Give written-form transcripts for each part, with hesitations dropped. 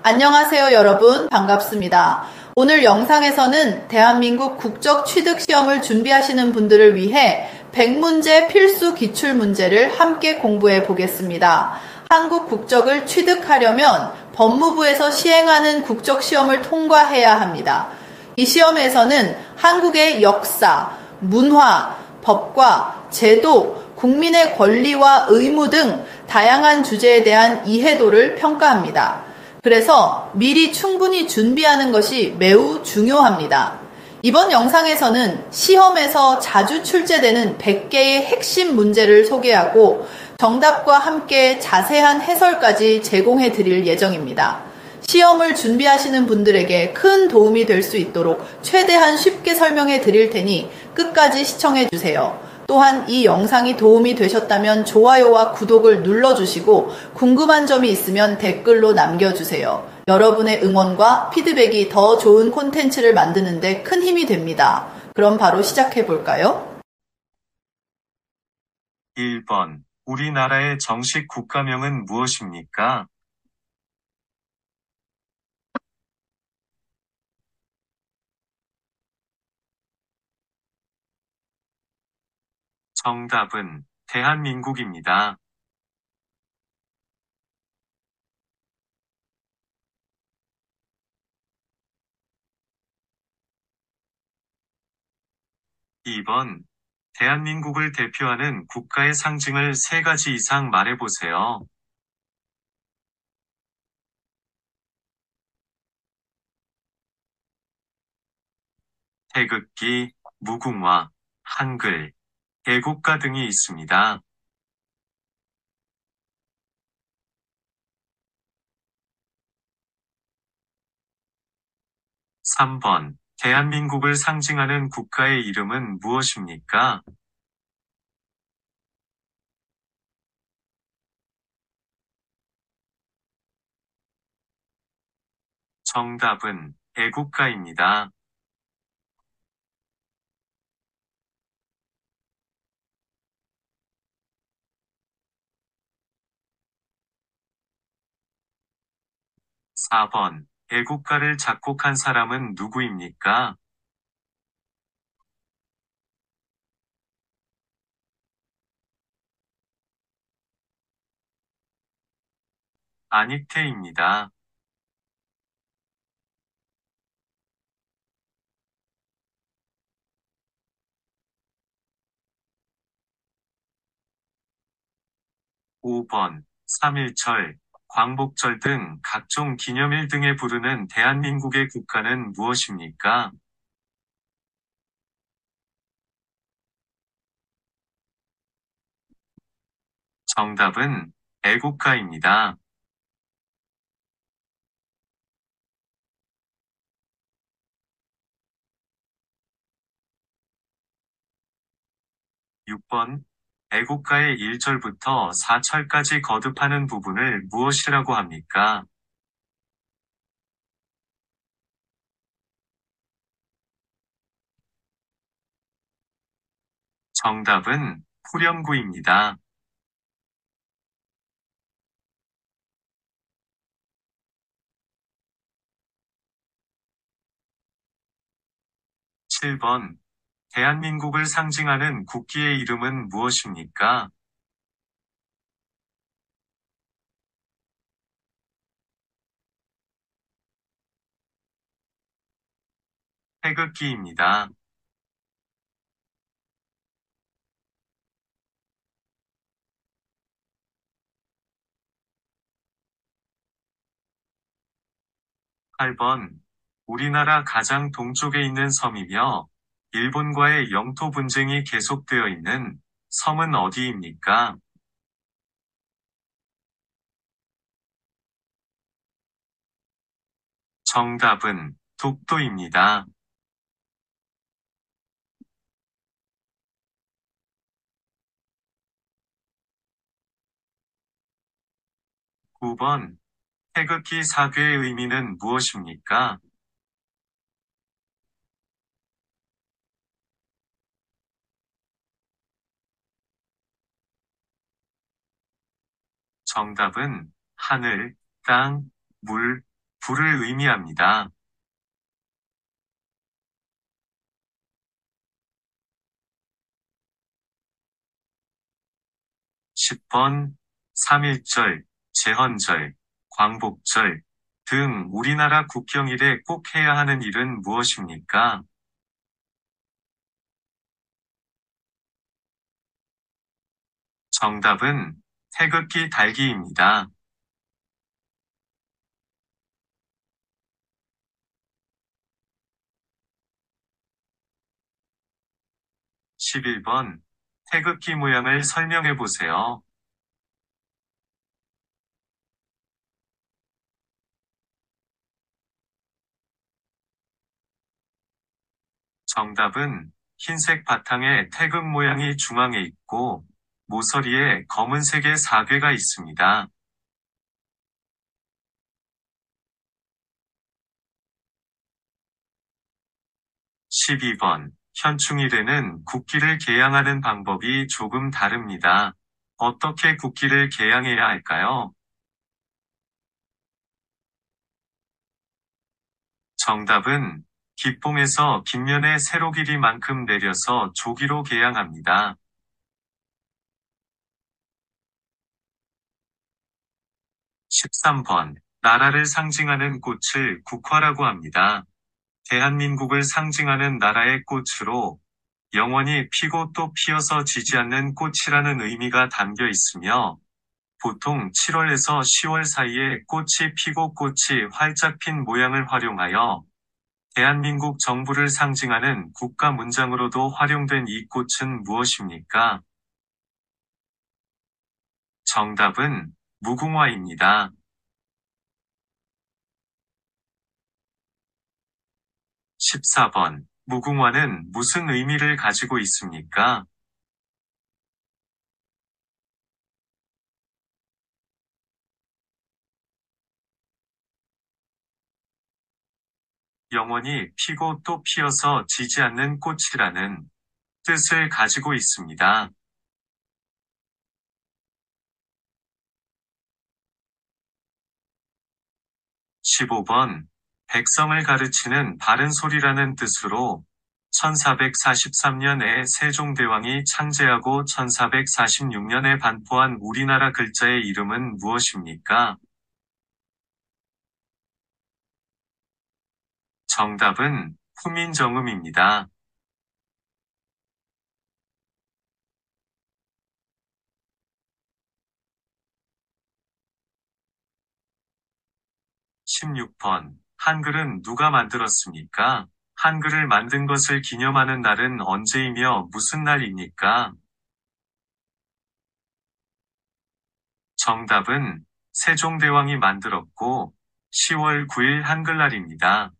안녕하세요, 여러분. 반갑습니다. 오늘 영상에서는 대한민국 국적 취득 시험을 준비하시는 분들을 위해 100문제 필수 기출 문제를 함께 공부해 보겠습니다. 한국 국적을 취득하려면 법무부에서 시행하는 국적 시험을 통과해야 합니다. 이 시험에서는 한국의 역사, 문화, 법과 제도, 국민의 권리와 의무 등 다양한 주제에 대한 이해도를 평가합니다. 그래서 미리 충분히 준비하는 것이 매우 중요합니다. 이번 영상에서는 시험에서 자주 출제되는 100개의 핵심 문제를 소개하고 정답과 함께 자세한 해설까지 제공해 드릴 예정입니다. 시험을 준비하시는 분들에게 큰 도움이 될 수 있도록 최대한 쉽게 설명해 드릴 테니 끝까지 시청해 주세요. 또한 이 영상이 도움이 되셨다면 좋아요와 구독을 눌러주시고 궁금한 점이 있으면 댓글로 남겨주세요. 여러분의 응원과 피드백이 더 좋은 콘텐츠를 만드는 데 큰 힘이 됩니다. 그럼 바로 시작해 볼까요? 1번. 우리나라의 정식 국가명은 무엇입니까? 정답은 대한민국입니다. 2번. 대한민국을 대표하는 국가의 상징을 3가지 이상 말해보세요. 태극기, 무궁화, 한글, 애국가 등이 있습니다. 3번. 대한민국을 상징하는 국가의 이름은 무엇입니까? 정답은 애국가입니다. 4번. 애국가를 작곡한 사람은 누구입니까? 안익태입니다. 5번. 3.1절, 광복절 등 각종 기념일 등에 부르는 대한민국의 국가는 무엇입니까? 정답은 애국가입니다. 6번. 애국가의 1절부터 4철까지 거듭하는 부분을 무엇이라고 합니까? 정답은 후렴구입니다. 7번. 대한민국을 상징하는 국기의 이름은 무엇입니까? 태극기입니다. 8번. 우리나라 가장 동쪽에 있는 섬이며 일본과의 영토 분쟁이 계속되어 있는 섬은 어디입니까? 정답은 독도입니다. 9번. 태극기 사괴의 의미는 무엇입니까? 정답은 하늘, 땅, 물, 불을 의미합니다. 10번, 3.1절, 제헌절, 광복절 등 우리나라 국경일에 꼭 해야 하는 일은 무엇입니까? 정답은 태극기 달기입니다. 11번, 태극기 모양을 설명해 보세요. 정답은 흰색 바탕에 태극 모양이 중앙에 있고 모서리에 검은색의 사괴가 있습니다. 12번. 현충일에는 국기를 개양하는 방법이 조금 다릅니다. 어떻게 국기를 개양해야 할까요? 정답은 기뽕에서 깃면의 세로 길이만큼 내려서 조기로 개양합니다. 13번. 나라를 상징하는 꽃을 국화라고 합니다. 대한민국을 상징하는 나라의 꽃으로 영원히 피고 또 피어서 지지 않는 꽃이라는 의미가 담겨 있으며 보통 7월에서 10월 사이에 꽃이 피고 꽃이 활짝 핀 모양을 활용하여 대한민국 정부를 상징하는 국가 문장으로도 활용된 이 꽃은 무엇입니까? 정답은 무궁화입니다. 14번. 무궁화는 무슨 의미를 가지고 있습니까? 영원히 피고 또 피어서 지지 않는 꽃이라는 뜻을 가지고 있습니다. 15번. 백성을 가르치는 바른 소리라는 뜻으로 1443년에 세종대왕이 창제하고 1446년에 반포한 우리나라 글자의 이름은 무엇입니까? 정답은 후민정음입니다. 16번. 한글은 누가 만들었습니까? 한글을 만든 것을 기념하는 날은 언제이며 무슨 날입니까? 정답은 세종대왕이 만들었고 10월 9일 한글날입니다.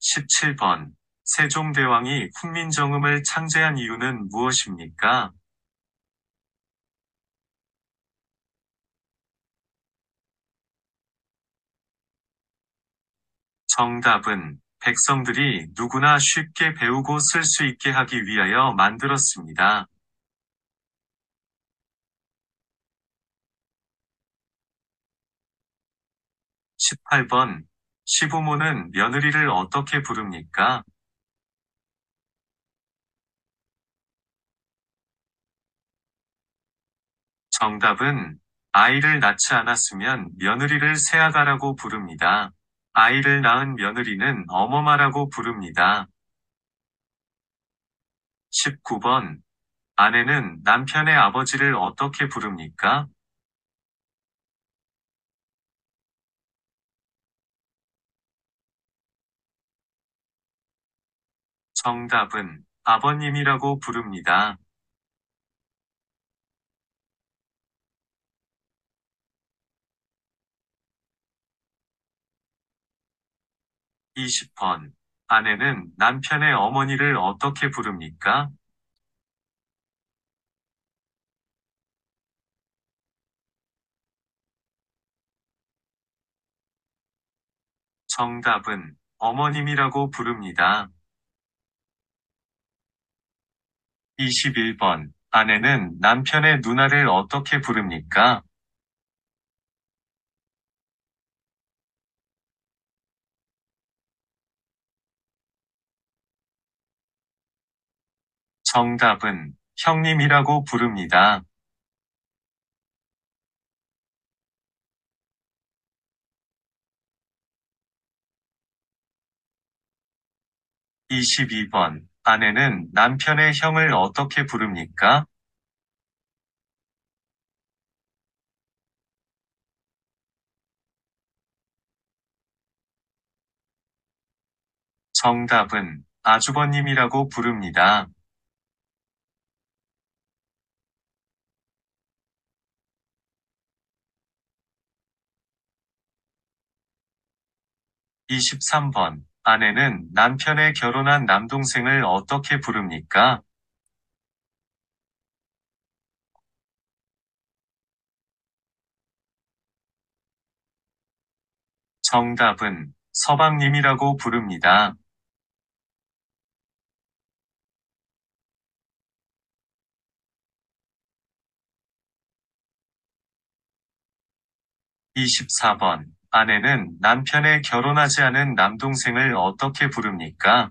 17번. 세종대왕이 훈민정음을 창제한 이유는 무엇입니까? 정답은 백성들이 누구나 쉽게 배우고 쓸 수 있게 하기 위하여 만들었습니다. 18번. 시부모는 며느리를 어떻게 부릅니까? 정답은 아이를 낳지 않았으면 며느리를 새아가라고 부릅니다. 아이를 낳은 며느리는 어머마라고 부릅니다. 19번. 아내는 남편의 아버지를 어떻게 부릅니까? 정답은 아버님이라고 부릅니다. 20번. 아내는 남편의 어머니를 어떻게 부릅니까? 정답은 어머님이라고 부릅니다. 21번. 아내는 남편의 누나를 어떻게 부릅니까? 정답은 형님이라고 부릅니다. 22번. 아내는 남편의 형을 어떻게 부릅니까? 정답은 아주버님이라고 부릅니다. 23번. 아내는 남편의 결혼한 남동생을 어떻게 부릅니까? 정답은 서방님이라고 부릅니다. 24번. 아내는 남편의 결혼하지 않은 남동생을 어떻게 부릅니까?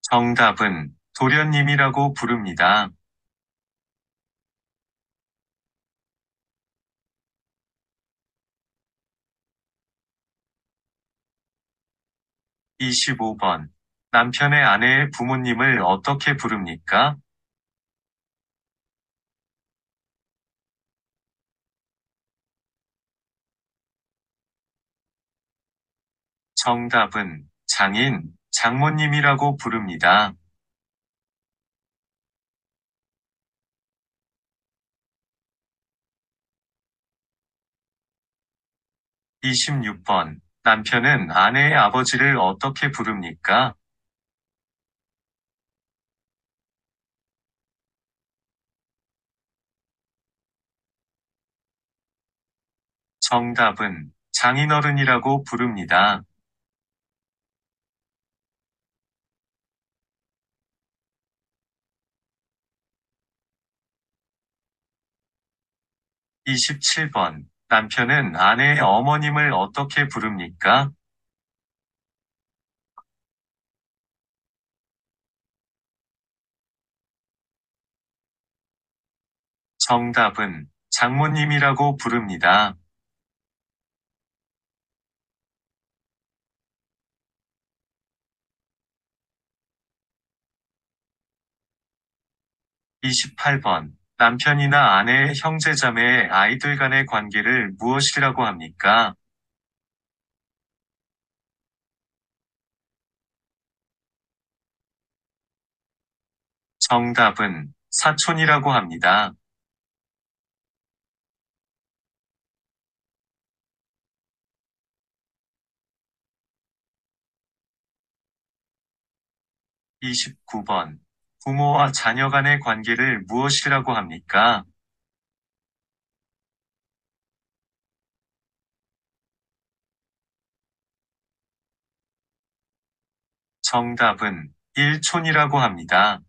정답은 도련님이라고 부릅니다. 25번. 남편의 아내의 부모님을 어떻게 부릅니까? 정답은 장인, 장모님이라고 부릅니다. 26번. 남편은 아내의 아버지를 어떻게 부릅니까? 정답은 장인어른이라고 부릅니다. 27번. 남편은 아내의 어머님을 어떻게 부릅니까? 정답은 장모님이라고 부릅니다. 28번. 남편이나 아내의 형제자매의 아이들 간의 관계를 무엇이라고 합니까? 정답은 사촌이라고 합니다. 29번. 부모와 자녀 간의 관계를 무엇이라고 합니까? 정답은 일촌이라고 합니다.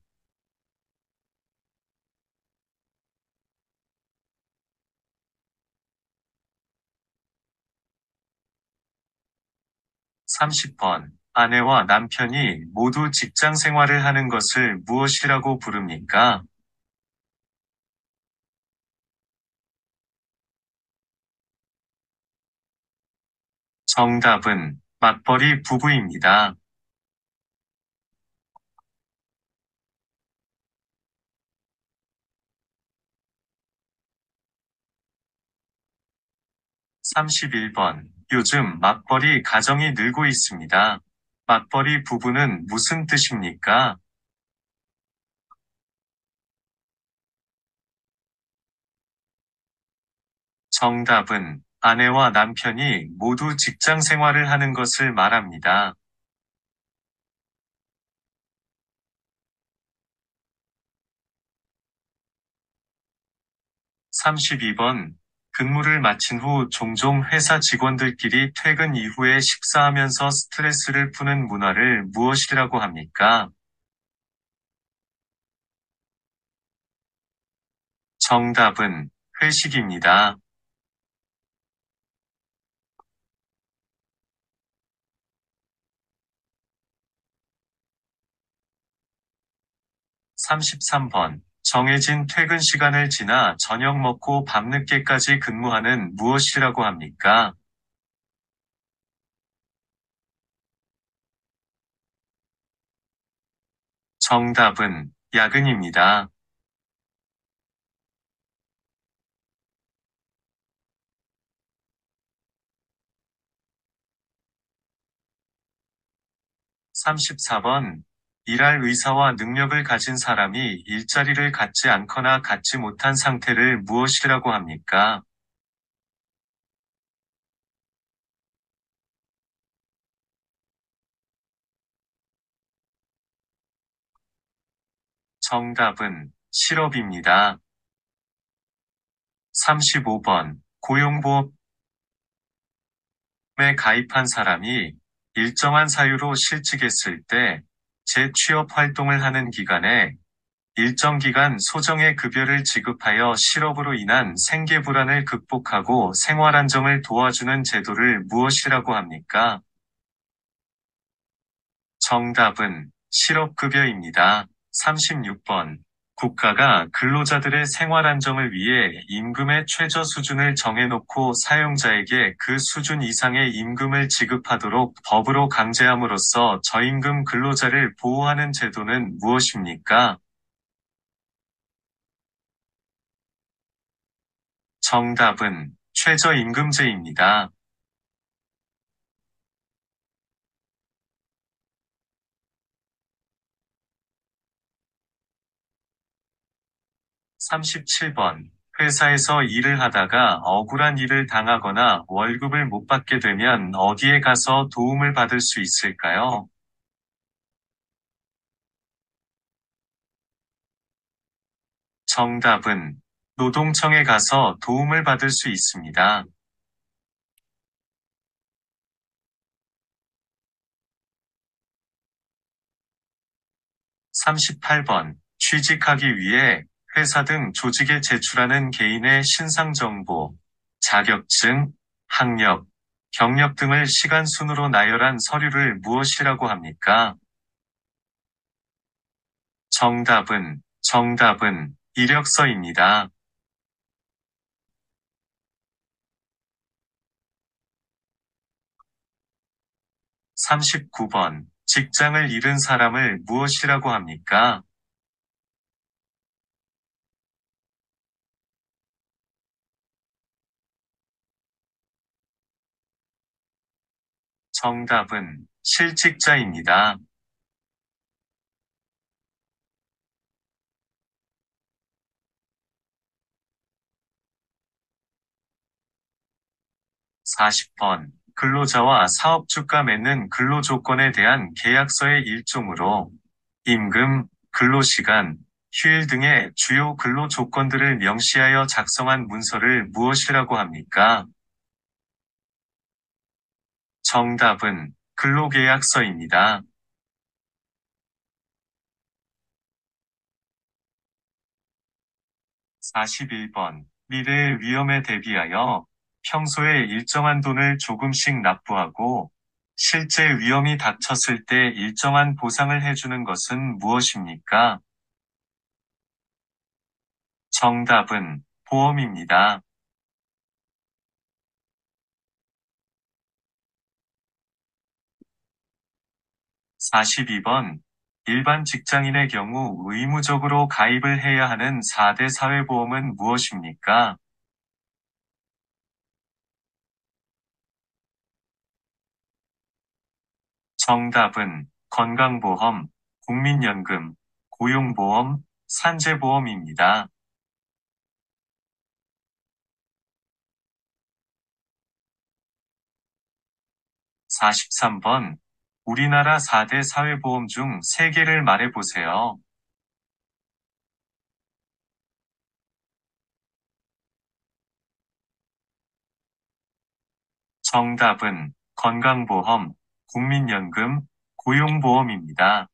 30번. 아내와 남편이 모두 직장 생활을 하는 것을 무엇이라고 부릅니까? 정답은 맞벌이 부부입니다. 31번. 요즘 맞벌이 가정이 늘고 있습니다. 맞벌이 부부는 무슨 뜻입니까? 정답은 아내와 남편이 모두 직장 생활을 하는 것을 말합니다. 32번. 근무를 마친 후 종종 회사 직원들끼리 퇴근 이후에 식사하면서 스트레스를 푸는 문화를 무엇이라고 합니까? 정답은 회식입니다. 33번. 정해진 퇴근 시간을 지나 저녁 먹고 밤늦게까지 근무하는 무엇이라고 합니까? 정답은 야근입니다. 34번. 일할 의사와 능력을 가진 사람이 일자리를 갖지 않거나 갖지 못한 상태를 무엇이라고 합니까? 정답은 실업입니다. 35번. 고용보험에 가입한 사람이 일정한 사유로 실직했을 때 재취업 활동을 하는 기간에 일정 기간 소정의 급여를 지급하여 실업으로 인한 생계 불안을 극복하고 생활 안정을 도와주는 제도를 무엇이라고 합니까? 정답은 실업급여입니다. 36번. 국가가 근로자들의 생활 안정을 위해 임금의 최저 수준을 정해놓고 사용자에게 그 수준 이상의 임금을 지급하도록 법으로 강제함으로써 저임금 근로자를 보호하는 제도는 무엇입니까? 정답은 최저임금제입니다. 37번. 회사에서 일을 하다가 억울한 일을 당하거나 월급을 못 받게 되면 어디에 가서 도움을 받을 수 있을까요? 정답은 노동청에 가서 도움을 받을 수 있습니다. 38번. 취직하기 위해 회사 등 조직에 제출하는 개인의 신상정보, 자격증, 학력, 경력 등을 시간 순으로 나열한 서류를 무엇이라고 합니까? 정답은 이력서입니다. 39번. 직장을 잃은 사람을 무엇이라고 합니까? 정답은 실직자입니다. 40번. 근로자와 사업주가 맺는 근로조건에 대한 계약서의 일종으로 임금, 근로시간, 휴일 등의 주요 근로조건들을 명시하여 작성한 문서를 무엇이라고 합니까? 정답은 근로계약서입니다. 41번. 미래의 위험에 대비하여 평소에 일정한 돈을 조금씩 납부하고 실제 위험이 닥쳤을 때 일정한 보상을 해주는 것은 무엇입니까? 정답은 보험입니다. 42번. 일반 직장인의 경우 의무적으로 가입을 해야 하는 4대 사회보험은 무엇입니까? 정답은 건강보험, 국민연금, 고용보험, 산재보험입니다. 43번. 우리나라 4대 사회보험 중 3개를 말해보세요. 정답은 건강보험, 국민연금, 고용보험입니다.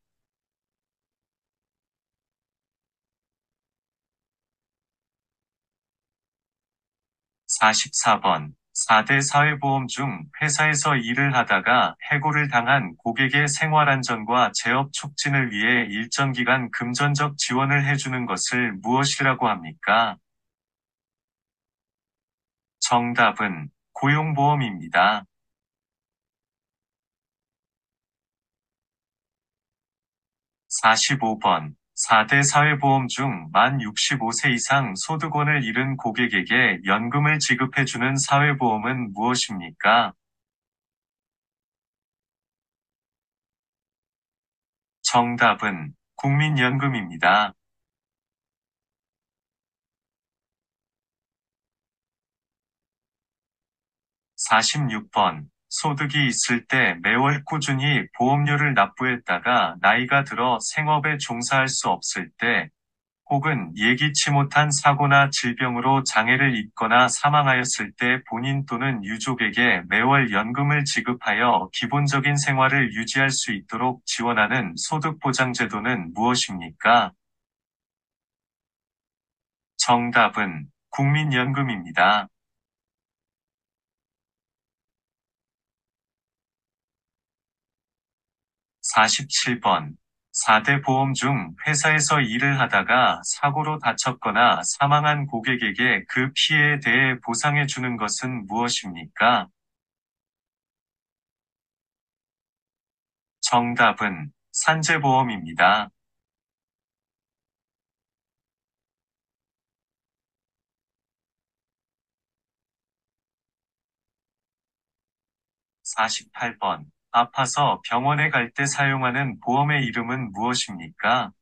44번. 4대 사회보험 중 회사에서 일을 하다가 해고를 당한 고객의 생활안전과 재업 촉진을 위해 일정 기간 금전적 지원을 해주는 것을 무엇이라고 합니까? 정답은 고용보험입니다. 45번. 4대 사회보험 중 만 65세 이상 소득원을 잃은 고객에게 연금을 지급해주는 사회보험은 무엇입니까? 정답은 국민연금입니다. 46번. 소득이 있을 때 매월 꾸준히 보험료를 납부했다가 나이가 들어 생업에 종사할 수 없을 때, 혹은 예기치 못한 사고나 질병으로 장애를 입거나 사망하였을 때 본인 또는 유족에게 매월 연금을 지급하여 기본적인 생활을 유지할 수 있도록 지원하는 소득보장제도는 무엇입니까? 정답은 국민연금입니다. 47번. 4대 보험 중 회사에서 일을 하다가 사고로 다쳤거나 사망한 고객에게 그 피해에 대해 보상해 주는 것은 무엇입니까? 정답은 산재보험입니다. 48번. 아파서 병원에 갈 때 사용하는 보험의 이름은 무엇입니까?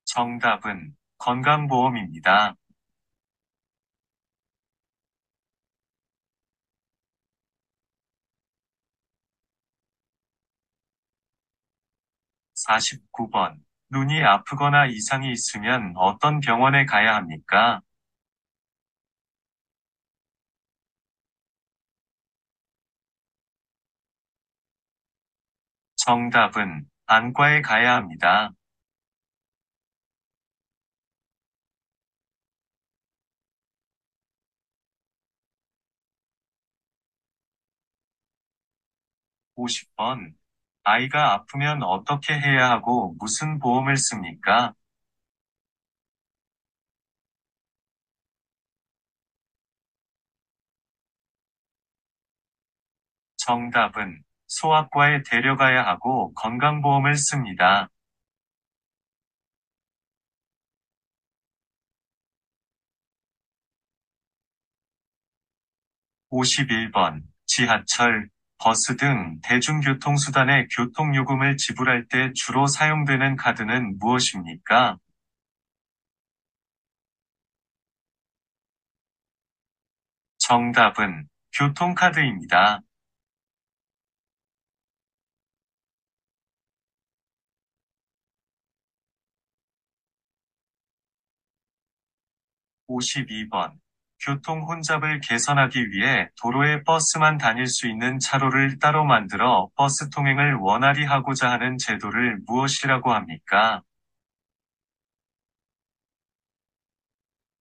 정답은 건강보험입니다. 49번. 눈이 아프거나 이상이 있으면 어떤 병원에 가야 합니까? 정답은 안과에 가야 합니다. 50번. 아이가 아프면 어떻게 해야 하고 무슨 보험을 씁니까? 정답은 소아과에 데려가야 하고 건강보험을 씁니다. 51번. 지하철, 버스 등 대중교통수단의 교통요금을 지불할 때 주로 사용되는 카드는 무엇입니까? 정답은 교통카드입니다. 52번. 교통 혼잡을 개선하기 위해 도로에 버스만 다닐 수 있는 차로를 따로 만들어 버스 통행을 원활히 하고자 하는 제도를 무엇이라고 합니까?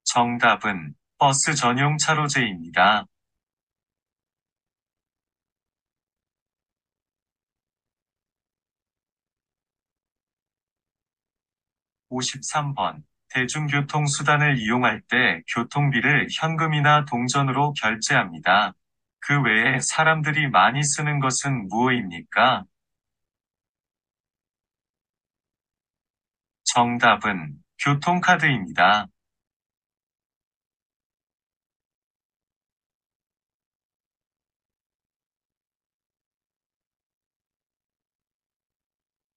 정답은 버스 전용 차로제입니다. 53번. 대중교통수단을 이용할 때 교통비를 현금이나 동전으로 결제합니다. 그 외에 사람들이 많이 쓰는 것은 무엇입니까? 정답은 교통카드입니다.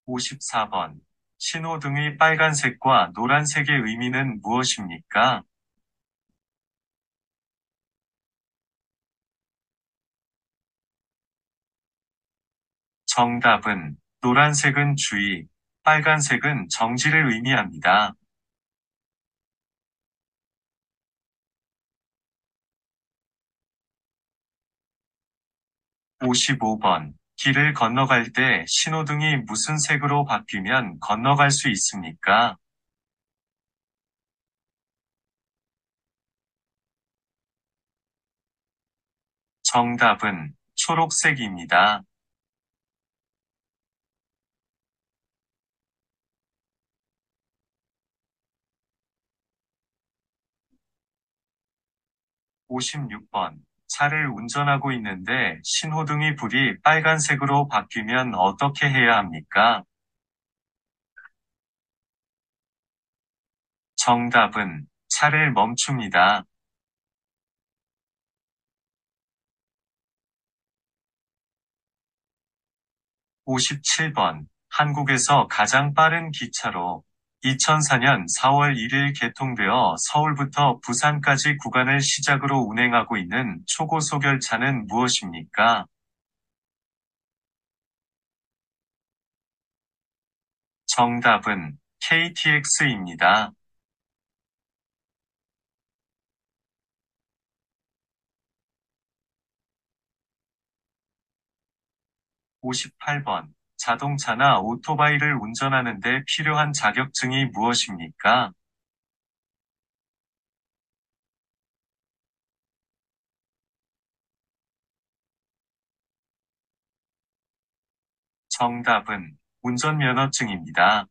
54번. 신호등의 빨간색과 노란색의 의미는 무엇입니까? 정답은 노란색은 주의, 빨간색은 정지를 의미합니다. 55번. 길을 건너갈 때 신호등이 무슨 색으로 바뀌면 건너갈 수 있습니까? 정답은 초록색입니다. 56번. 차를 운전하고 있는데 신호등이 불이 빨간색으로 바뀌면 어떻게 해야 합니까? 정답은 차를 멈춥니다. 57번. 한국에서 가장 빠른 기차로 2004년 4월 1일 개통되어 서울부터 부산까지 구간을 시작으로 운행하고 있는 초고속 열차는 무엇입니까? 정답은 KTX입니다. 58번. 자동차나 오토바이를 운전하는데 필요한 자격증이 무엇입니까? 정답은 운전면허증입니다.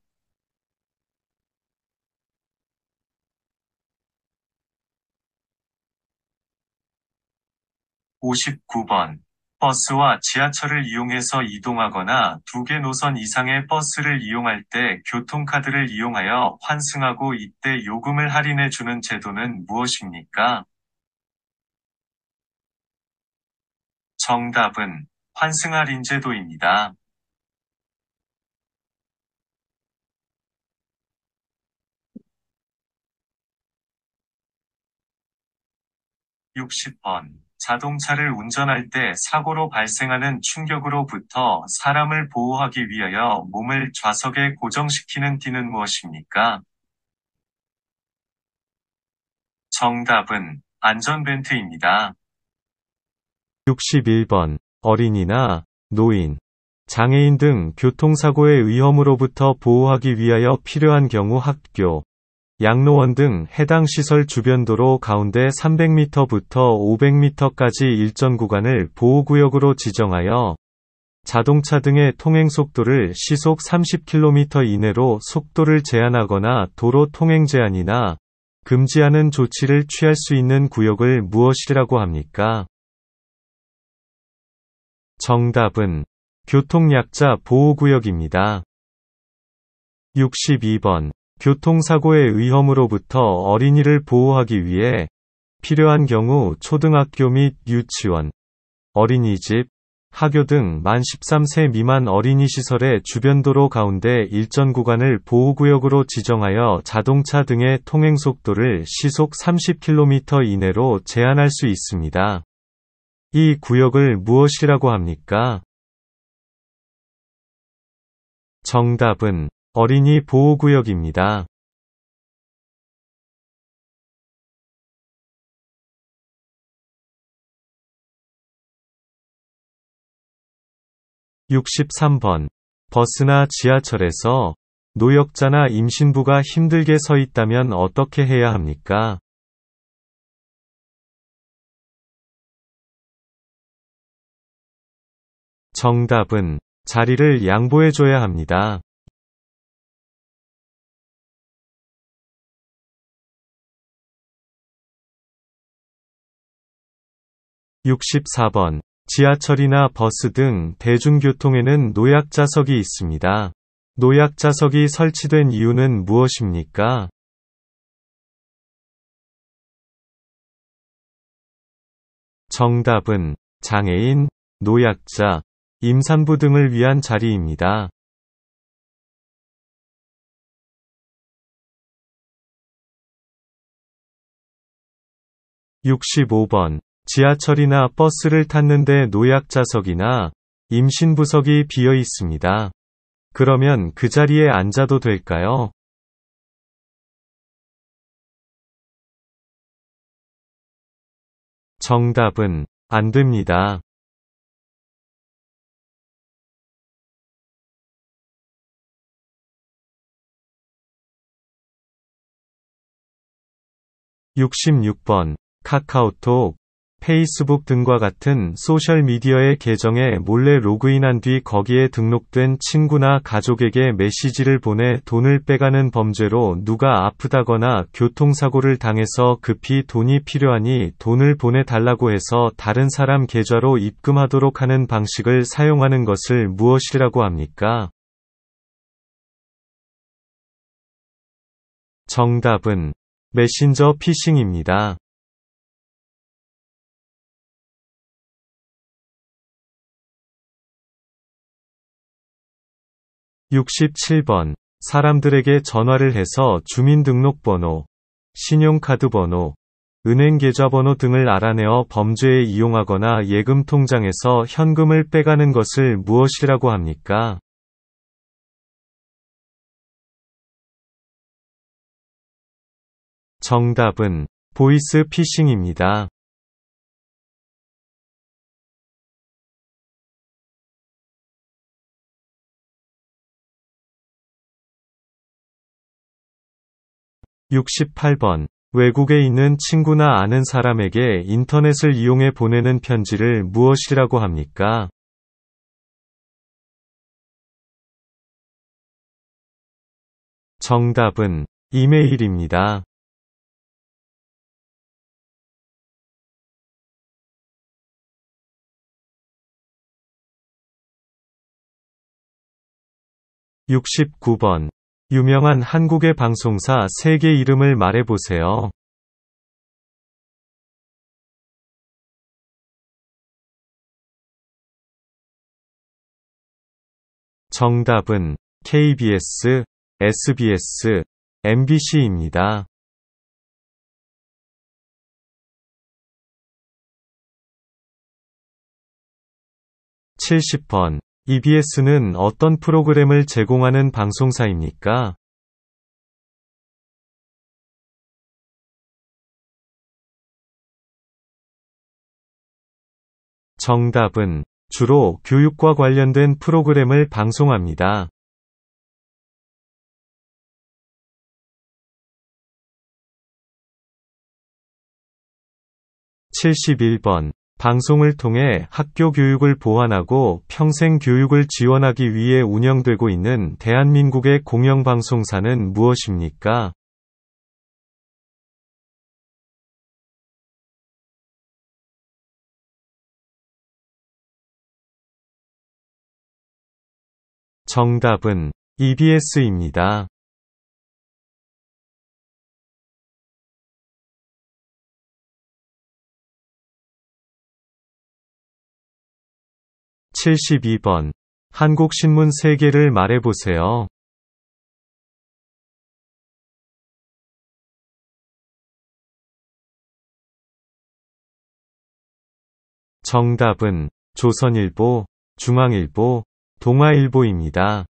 59번. 버스와 지하철을 이용해서 이동하거나 두 개 노선 이상의 버스를 이용할 때 교통카드를 이용하여 환승하고 이때 요금을 할인해 주는 제도는 무엇입니까? 정답은 환승 할인 제도입니다. 60번. 자동차를 운전할 때 사고로 발생하는 충격으로부터 사람을 보호하기 위하여 몸을 좌석에 고정시키는 띠는 무엇입니까? 정답은 안전벨트입니다. 61번. 어린이나 노인, 장애인 등 교통사고의 위험으로부터 보호하기 위하여 필요한 경우 학교, 양로원 등 해당 시설 주변 도로 가운데 300m부터 500m까지 일정 구간을 보호구역으로 지정하여 자동차 등의 통행 속도를 시속 30km 이내로 속도를 제한하거나 도로 통행 제한이나 금지하는 조치를 취할 수 있는 구역을 무엇이라고 합니까? 정답은 교통약자 보호구역입니다. 62번. 교통사고의 위험으로부터 어린이를 보호하기 위해 필요한 경우 초등학교 및 유치원, 어린이집, 학교 등 만 13세 미만 어린이 시설의 주변 도로 가운데 일정 구간을 보호구역으로 지정하여 자동차 등의 통행 속도를 시속 30km 이내로 제한할 수 있습니다. 이 구역을 무엇이라고 합니까? 정답은 어린이 보호구역입니다. 63번. 버스나 지하철에서 노약자나 임신부가 힘들게 서 있다면 어떻게 해야 합니까? 정답은 자리를 양보해줘야 합니다. 64번. 지하철이나 버스 등 대중교통에는 노약자석이 있습니다. 노약자석이 설치된 이유는 무엇입니까? 정답은 장애인, 노약자, 임산부 등을 위한 자리입니다. 65번. 지하철이나 버스를 탔는데 노약자석이나 임신부석이 비어 있습니다. 그러면 그 자리에 앉아도 될까요? 정답은 안 됩니다. 66번. 카카오톡, 페이스북 등과 같은 소셜미디어의 계정에 몰래 로그인한 뒤 거기에 등록된 친구나 가족에게 메시지를 보내 돈을 빼가는 범죄로 누가 아프다거나 교통사고를 당해서 급히 돈이 필요하니 돈을 보내달라고 해서 다른 사람 계좌로 입금하도록 하는 방식을 사용하는 것을 무엇이라고 합니까? 정답은 메신저 피싱입니다. 67번. 사람들에게 전화를 해서 주민등록번호, 신용카드번호, 은행계좌번호 등을 알아내어 범죄에 이용하거나 예금통장에서 현금을 빼가는 것을 무엇이라고 합니까? 정답은 보이스 피싱입니다. 68번. 외국에 있는 친구나 아는 사람에게 인터넷을 이용해 보내는 편지를 무엇이라고 합니까? 정답은 이메일입니다. 69번. 유명한 한국의 방송사 3개 이름을 말해보세요. 정답은 KBS, SBS, MBC입니다. 70번. EBS는 어떤 프로그램을 제공하는 방송사입니까? 정답은 주로 교육과 관련된 프로그램을 방송합니다. 71번. 방송을 통해 학교 교육을 보완하고 평생 교육을 지원하기 위해 운영되고 있는 대한민국의 공영방송사는 무엇입니까? 정답은 EBS입니다. 72번. 한국신문 3개를 말해보세요. 정답은 조선일보, 중앙일보, 동아일보입니다.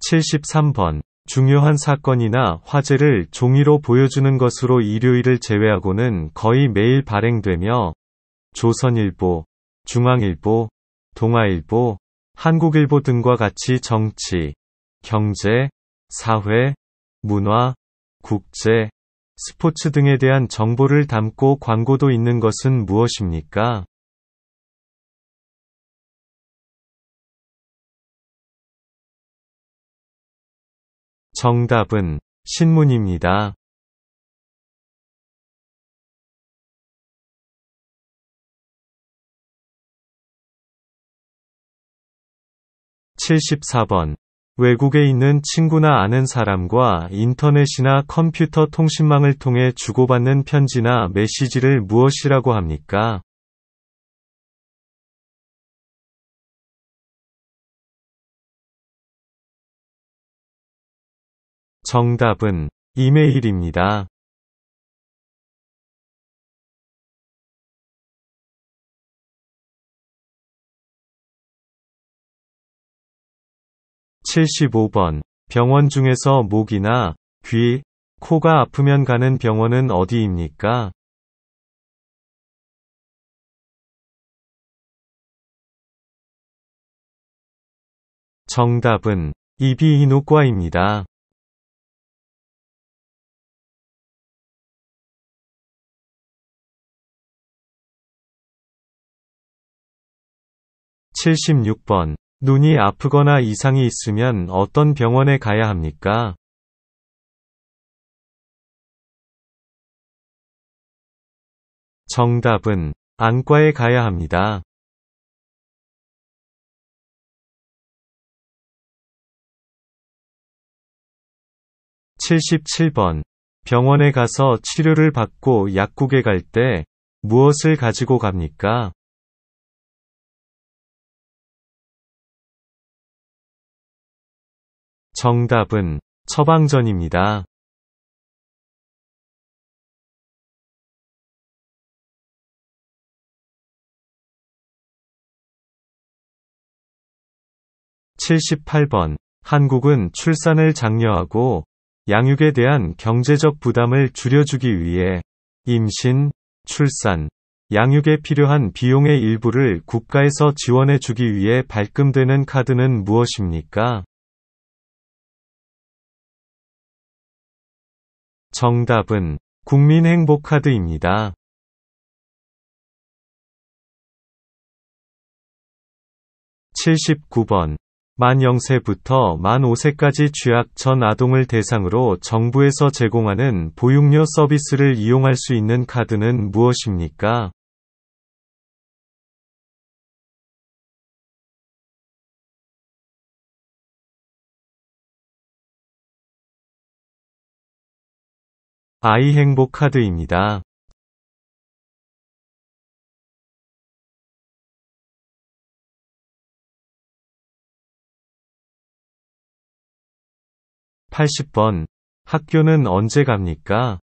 73번. 중요한 사건이나 화제를 종이로 보여주는 것으로 일요일을 제외하고는 거의 매일 발행되며 조선일보, 중앙일보, 동아일보, 한국일보 등과 같이 정치, 경제, 사회, 문화, 국제, 스포츠 등에 대한 정보를 담고 광고도 있는 것은 무엇입니까? 정답은 신문입니다. 74번. 외국에 있는 친구나 아는 사람과 인터넷이나 컴퓨터 통신망을 통해 주고받는 편지나 메시지를 무엇이라고 합니까? 정답은 이메일입니다. 75번. 병원 중에서 목이나 귀, 코가 아프면 가는 병원은 어디입니까? 정답은 이비인후과입니다. 76번. 눈이 아프거나 이상이 있으면 어떤 병원에 가야 합니까? 정답은 안과에 가야 합니다. 77번. 병원에 가서 치료를 받고 약국에 갈 때 무엇을 가지고 갑니까? 정답은 처방전입니다. 78번. 한국은 출산을 장려하고 양육에 대한 경제적 부담을 줄여주기 위해 임신, 출산, 양육에 필요한 비용의 일부를 국가에서 지원해 주기 위해 발급되는 카드는 무엇입니까? 정답은 국민행복카드입니다. 79번. 만 0세부터 만 5세까지 취약 전 아동을 대상으로 정부에서 제공하는 보육료 서비스를 이용할 수 있는 카드는 무엇입니까? 아이행복카드입니다. 80번. 학교는 언제 갑니까?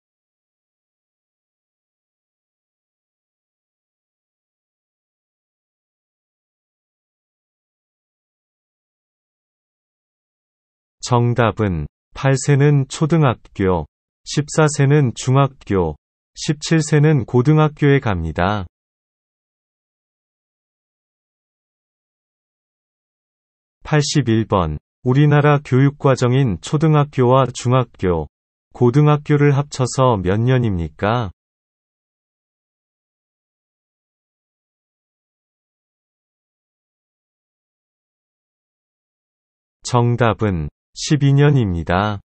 정답은 8세는 초등학교, 14세는 중학교, 17세는 고등학교에 갑니다. 81번. 우리나라 교육과정인 초등학교와 중학교, 고등학교를 합쳐서 몇 년입니까? 정답은 12년입니다.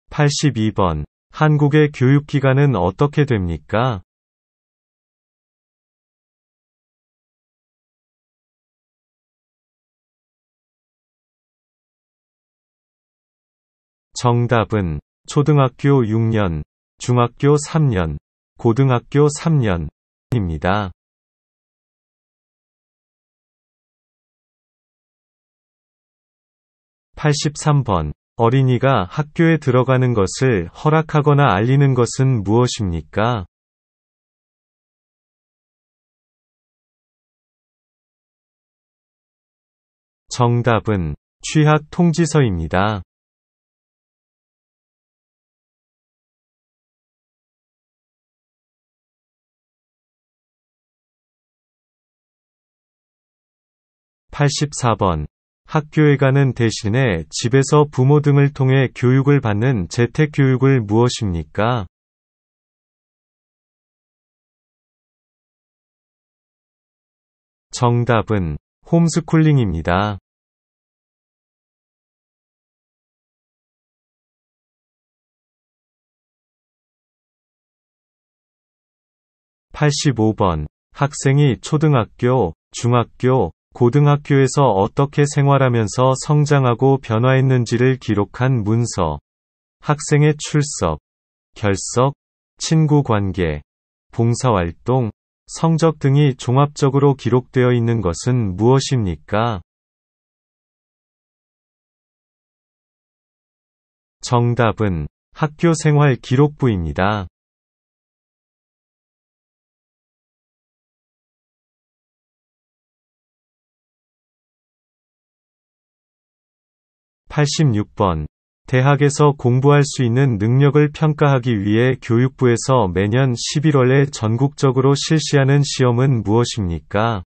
82번. 한국의 교육기관은 어떻게 됩니까? 정답은 초등학교 6년, 중학교 3년, 고등학교 3년입니다. 83번. 어린이가 학교에 들어가는 것을 허락하거나 알리는 것은 무엇입니까? 정답은 취학 통지서입니다. 84번. 학교에 가는 대신에 집에서 부모 등을 통해 교육을 받는 재택교육을 무엇입니까? 정답은 홈스쿨링입니다. 85번. 학생이 초등학교, 중학교, 고등학교에서 어떻게 생활하면서 성장하고 변화했는지를 기록한 문서. 학생의 출석, 결석, 친구 관계, 봉사활동, 성적 등이 종합적으로 기록되어 있는 것은 무엇입니까? 정답은 학교생활 기록부입니다. 86번. 대학에서 공부할 수 있는 능력을 평가하기 위해 교육부에서 매년 11월에 전국적으로 실시하는 시험은 무엇입니까?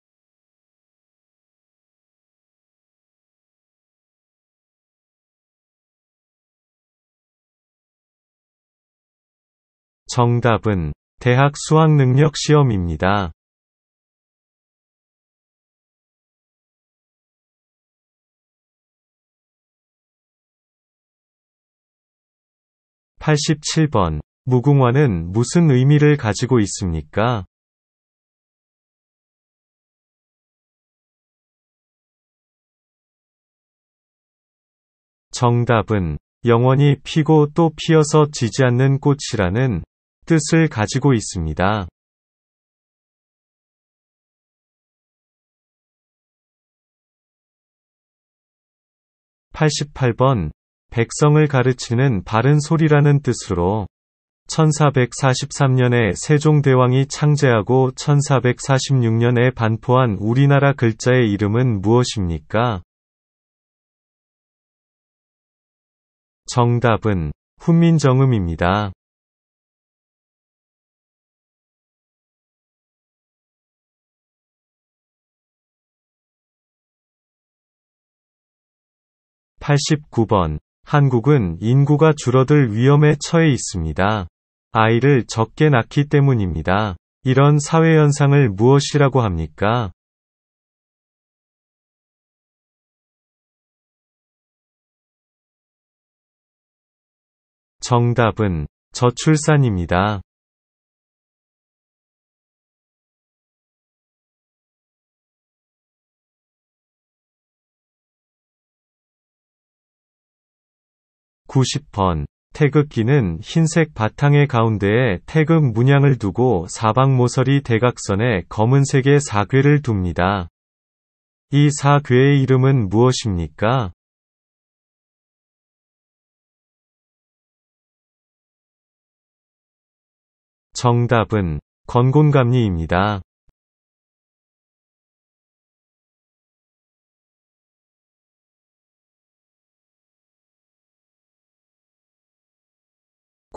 정답은 대학 수학능력 시험입니다. 87번. 무궁화는 무슨 의미를 가지고 있습니까? 정답은 영원히 피고 또 피어서 지지 않는 꽃이라는 뜻을 가지고 있습니다. 88번. 백성을 가르치는 바른 소리라는 뜻으로 1443년에 세종대왕이 창제하고 1446년에 반포한 우리나라 글자의 이름은 무엇입니까? 정답은 훈민정음입니다. 89번. 한국은 인구가 줄어들 위험에 처해 있습니다. 아이를 적게 낳기 때문입니다. 이런 사회현상을 무엇이라고 합니까? 정답은 저출산입니다. 90번. 태극기는 흰색 바탕의 가운데에 태극 문양을 두고 사방모서리 대각선에 검은색의 사괴를 둡니다. 이 사괴의 이름은 무엇입니까? 정답은 건곤감리입니다.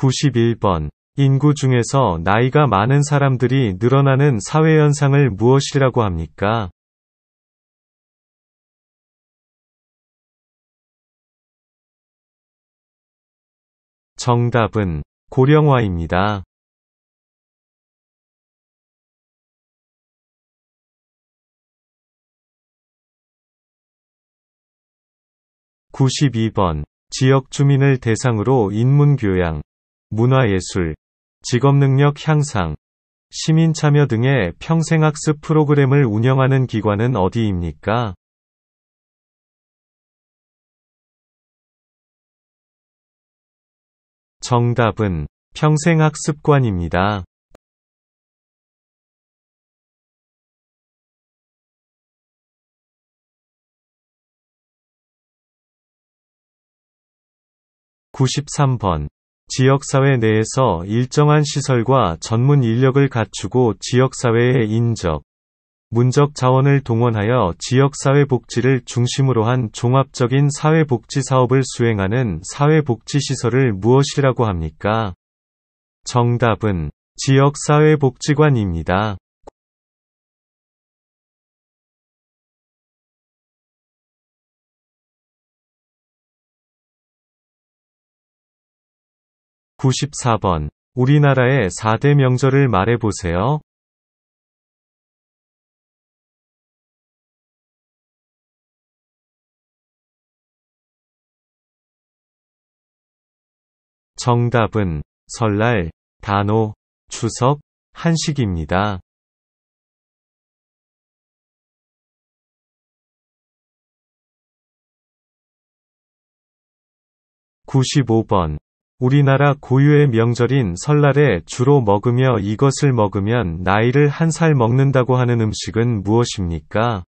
91번. 인구 중에서 나이가 많은 사람들이 늘어나는 사회현상을 무엇이라고 합니까? 정답은 고령화입니다. 92번. 지역 주민을 대상으로 인문교양, 문화예술, 직업능력 향상, 시민참여 등의 평생학습 프로그램을 운영하는 기관은 어디입니까? 정답은 평생학습관입니다. 93번. 지역사회 내에서 일정한 시설과 전문 인력을 갖추고 지역사회의 인적, 문적 자원을 동원하여 지역사회복지를 중심으로 한 종합적인 사회복지사업을 수행하는 사회복지시설을 무엇이라고 합니까? 정답은 지역사회복지관입니다. 94번. 우리나라의 4대 명절을 말해보세요. 정답은 설날, 단오, 추석, 한식입니다. 95번. 우리나라 고유의 명절인 설날에 주로 먹으며 이것을 먹으면 나이를 한 살 먹는다고 하는 음식은 무엇입니까?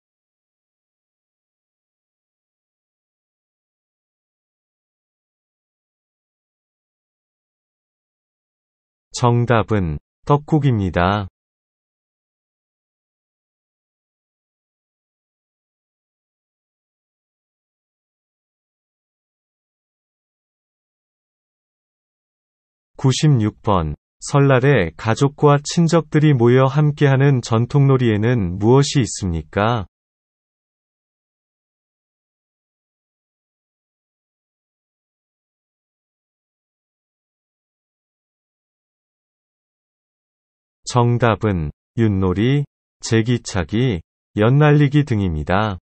정답은 떡국입니다. 96번. 설날에 가족과 친척들이 모여 함께하는 전통놀이에는 무엇이 있습니까? 정답은 윷놀이, 제기차기, 연날리기 등입니다.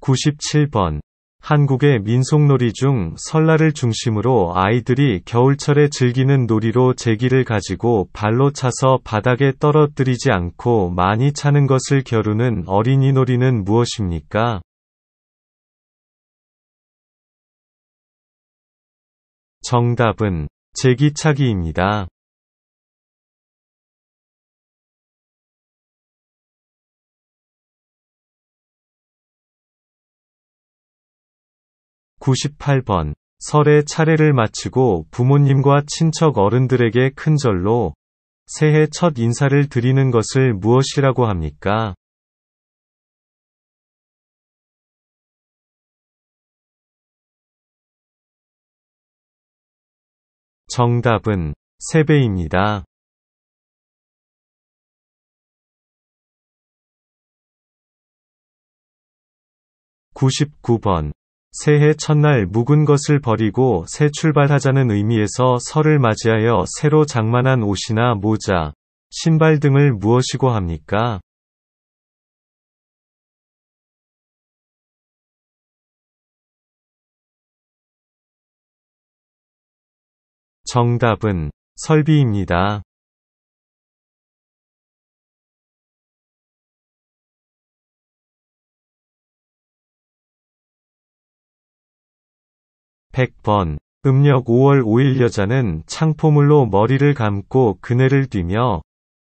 97번. 한국의 민속놀이 중 설날을 중심으로 아이들이 겨울철에 즐기는 놀이로 제기를 가지고 발로 차서 바닥에 떨어뜨리지 않고 많이 차는 것을 겨루는 어린이놀이는 무엇입니까? 정답은 제기차기입니다. 98번. 설에 차례를 마치고 부모님과 친척 어른들에게 큰절로 새해 첫 인사를 드리는 것을 무엇이라고 합니까? 정답은 세배입니다. 99번. 새해 첫날 묵은 것을 버리고 새 출발하자는 의미에서 설을 맞이하여 새로 장만한 옷이나 모자, 신발 등을 무엇이고 합니까? 정답은 설비입니다. 100번. 음력 5월 5일 여자는 창포물로 머리를 감고 그네를 뛰며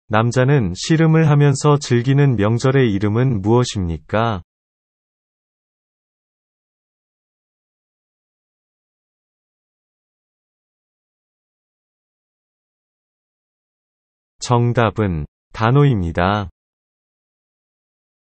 남자는 씨름을 하면서 즐기는 명절의 이름은 무엇입니까? 정답은 단오입니다.